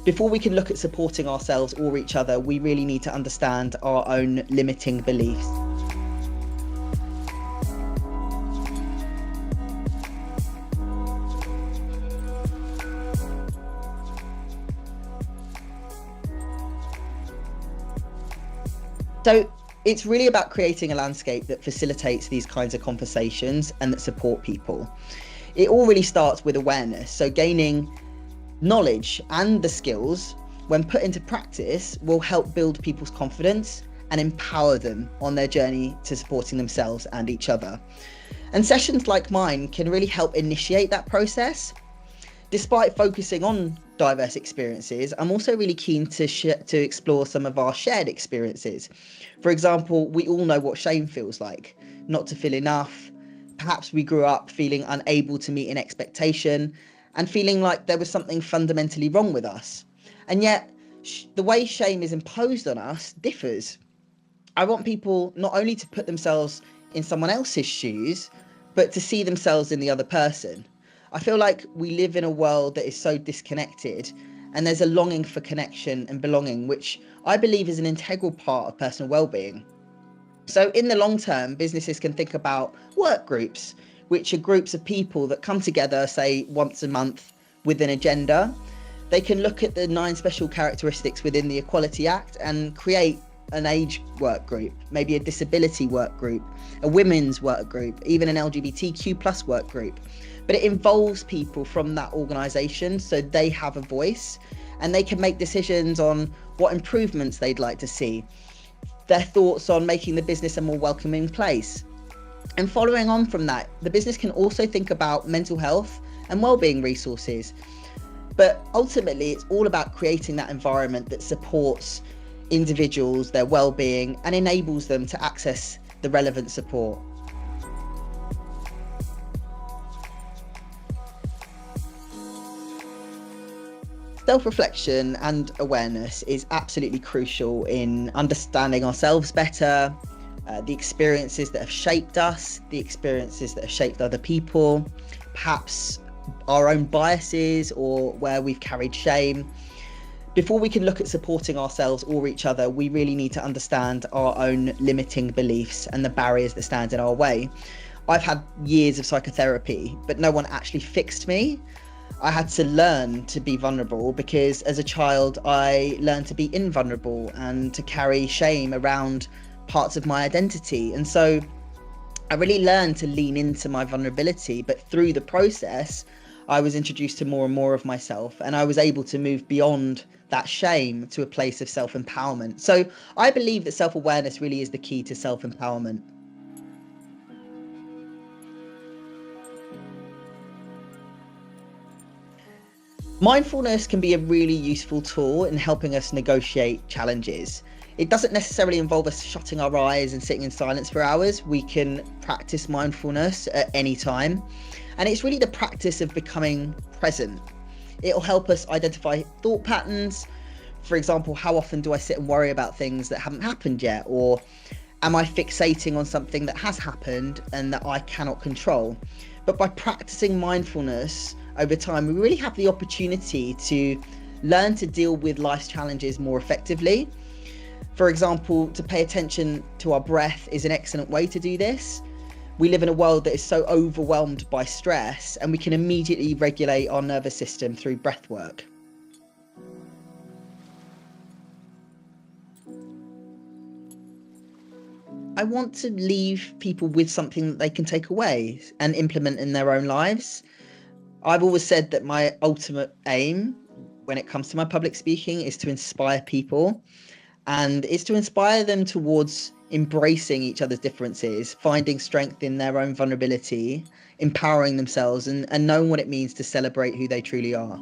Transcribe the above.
Before we can look at supporting ourselves or each other, we really need to understand our own limiting beliefs. So it's really about creating a landscape that facilitates these kinds of conversations and that support people. It all really starts with awareness. So gaining knowledge and the skills, when put into practice, will help build people's confidence and empower them on their journey to supporting themselves and each other. And sessions like mine can really help initiate that process. Despite focusing on diverse experiences, I'm also really keen to explore some of our shared experiences. For example, we all know what shame feels like, not to feel enough. Perhaps we grew up feeling unable to meet an expectation and feeling like there was something fundamentally wrong with us. And yet, the way shame is imposed on us differs. I want people not only to put themselves in someone else's shoes, but to see themselves in the other person. I feel like we live in a world that is so disconnected, and there's a longing for connection and belonging, which I believe is an integral part of personal well-being. So in the long term, businesses can think about work groups, which are groups of people that come together, say once a month with an agenda. They can look at the 9 special characteristics within the Equality Act and create an age work group, maybe a disability work group, a women's work group, even an LGBTQ+ work group. But it involves people from that organisation so they have a voice and they can make decisions on what improvements they'd like to see, their thoughts on making the business a more welcoming place. And following on from that, the business can also think about mental health and wellbeing resources. But ultimately, it's all about creating that environment that supports individuals, their well-being, and enables them to access the relevant support. Self-reflection and awareness is absolutely crucial in understanding ourselves better, the experiences that have shaped us, the experiences that have shaped other people, perhaps our own biases or where we've carried shame. Before we can look at supporting ourselves or each other, we really need to understand our own limiting beliefs and the barriers that stand in our way. I've had years of psychotherapy, but no one actually fixed me. I had to learn to be vulnerable because as a child, I learned to be invulnerable and to carry shame around parts of my identity. And so I really learned to lean into my vulnerability, but through the process, I was introduced to more and more of myself, and I was able to move beyond that shame to a place of self-empowerment. So I believe that self-awareness really is the key to self-empowerment. Mindfulness can be a really useful tool in helping us negotiate challenges. It doesn't necessarily involve us shutting our eyes and sitting in silence for hours. We can practice mindfulness at any time. And it's really the practice of becoming present. It'll help us identify thought patterns. For example, how often do I sit and worry about things that haven't happened yet? Or am I fixating on something that has happened and that I cannot control? But by practicing mindfulness over time, we really have the opportunity to learn to deal with life's challenges more effectively. For example, to pay attention to our breath is an excellent way to do this. We live in a world that is so overwhelmed by stress, and we can immediately regulate our nervous system through breath work. I want to leave people with something that they can take away and implement in their own lives. I've always said that my ultimate aim when it comes to my public speaking is to inspire people, and it's to inspire them towards embracing each other's differences, finding strength in their own vulnerability, empowering themselves and knowing what it means to celebrate who they truly are.